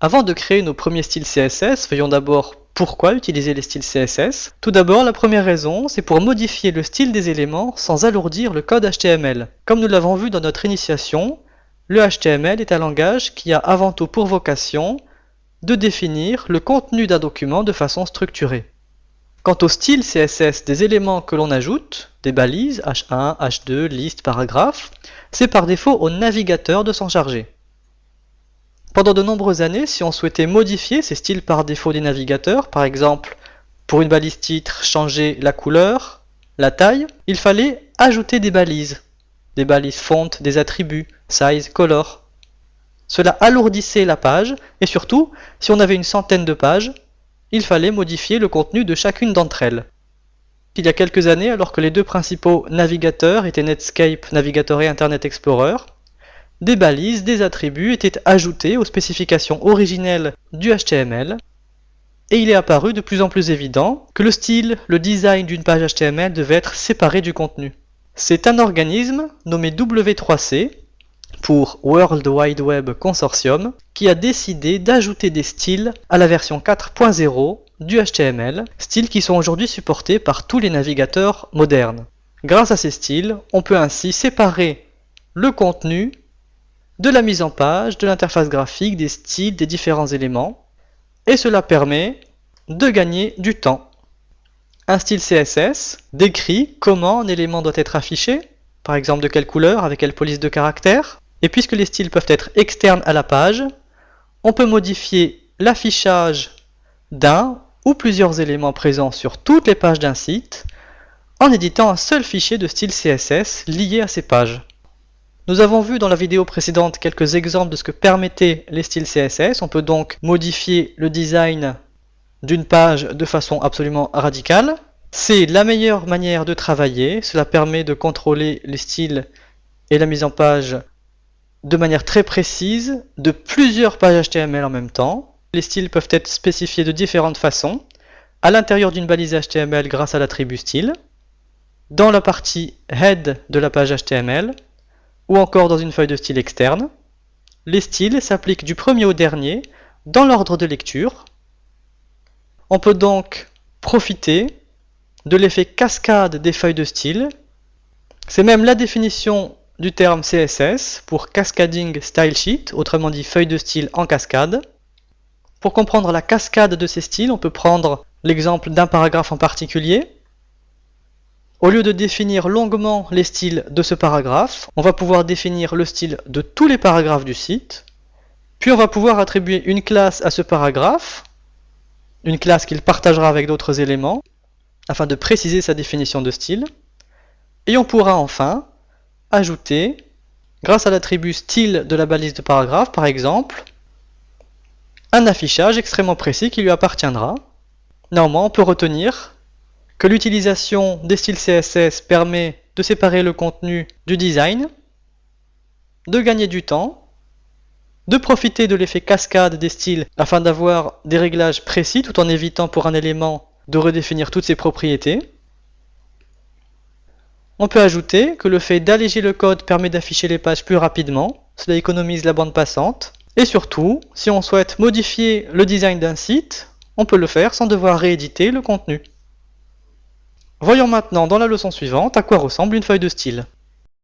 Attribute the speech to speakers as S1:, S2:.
S1: Avant de créer nos premiers styles CSS, voyons d'abord pourquoi utiliser les styles CSS. Tout d'abord, la première raison, c'est pour modifier le style des éléments sans alourdir le code HTML. Comme nous l'avons vu dans notre initiation, le HTML est un langage qui a avant tout pour vocation de définir le contenu d'un document de façon structurée. Quant au style CSS des éléments que l'on ajoute, des balises, H1, H2, liste, paragraphe, c'est par défaut au navigateur de s'en charger. Pendant de nombreuses années, si on souhaitait modifier ces styles par défaut des navigateurs, par exemple, pour une balise titre, changer la couleur, la taille, il fallait ajouter des balises font, des attributs, size, color. Cela alourdissait la page, et surtout, si on avait une centaine de pages, il fallait modifier le contenu de chacune d'entre elles. Il y a quelques années, alors que les deux principaux navigateurs étaient Netscape Navigator et Internet Explorer, des balises, des attributs étaient ajoutés aux spécifications originelles du HTML, et il est apparu de plus en plus évident que le style, le design d'une page HTML devait être séparé du contenu. C'est un organisme nommé W3C, pour World Wide Web Consortium, qui a décidé d'ajouter des styles à la version 4.0 du HTML, styles qui sont aujourd'hui supportés par tous les navigateurs modernes. Grâce à ces styles, on peut ainsi séparer le contenu de la mise en page, de l'interface graphique, des styles, des différents éléments, et cela permet de gagner du temps. Un style CSS décrit comment un élément doit être affiché, par exemple de quelle couleur, avec quelle police de caractères. Et puisque les styles peuvent être externes à la page, on peut modifier l'affichage d'un ou plusieurs éléments présents sur toutes les pages d'un site en éditant un seul fichier de style CSS lié à ces pages. Nous avons vu dans la vidéo précédente quelques exemples de ce que permettaient les styles CSS. On peut donc modifier le design d'une page de façon absolument radicale. C'est la meilleure manière de travailler. Cela permet de contrôler les styles et la mise en page de manière très précise de plusieurs pages HTML en même temps. Les styles peuvent être spécifiés de différentes façons, à l'intérieur d'une balise HTML grâce à l'attribut style, dans la partie head de la page HTML, ou encore dans une feuille de style externe. Les styles s'appliquent du premier au dernier dans l'ordre de lecture. On peut donc profiter de l'effet cascade des feuilles de style. C'est même la définition du terme CSS pour Cascading Style Sheet, autrement dit feuille de style en cascade. Pour comprendre la cascade de ces styles, on peut prendre l'exemple d'un paragraphe en particulier. Au lieu de définir longuement les styles de ce paragraphe, on va pouvoir définir le style de tous les paragraphes du site, puis on va pouvoir attribuer une classe à ce paragraphe, une classe qu'il partagera avec d'autres éléments, afin de préciser sa définition de style, et on pourra enfin ajouter, grâce à l'attribut style de la balise de paragraphe par exemple, un affichage extrêmement précis qui lui appartiendra. Néanmoins, on peut retenir que l'utilisation des styles CSS permet de séparer le contenu du design, de gagner du temps, de profiter de l'effet cascade des styles afin d'avoir des réglages précis tout en évitant pour un élément de redéfinir toutes ses propriétés. On peut ajouter que le fait d'alléger le code permet d'afficher les pages plus rapidement, cela économise la bande passante, et surtout, si on souhaite modifier le design d'un site, on peut le faire sans devoir rééditer le contenu. Voyons maintenant dans la leçon suivante à quoi ressemble une feuille de style.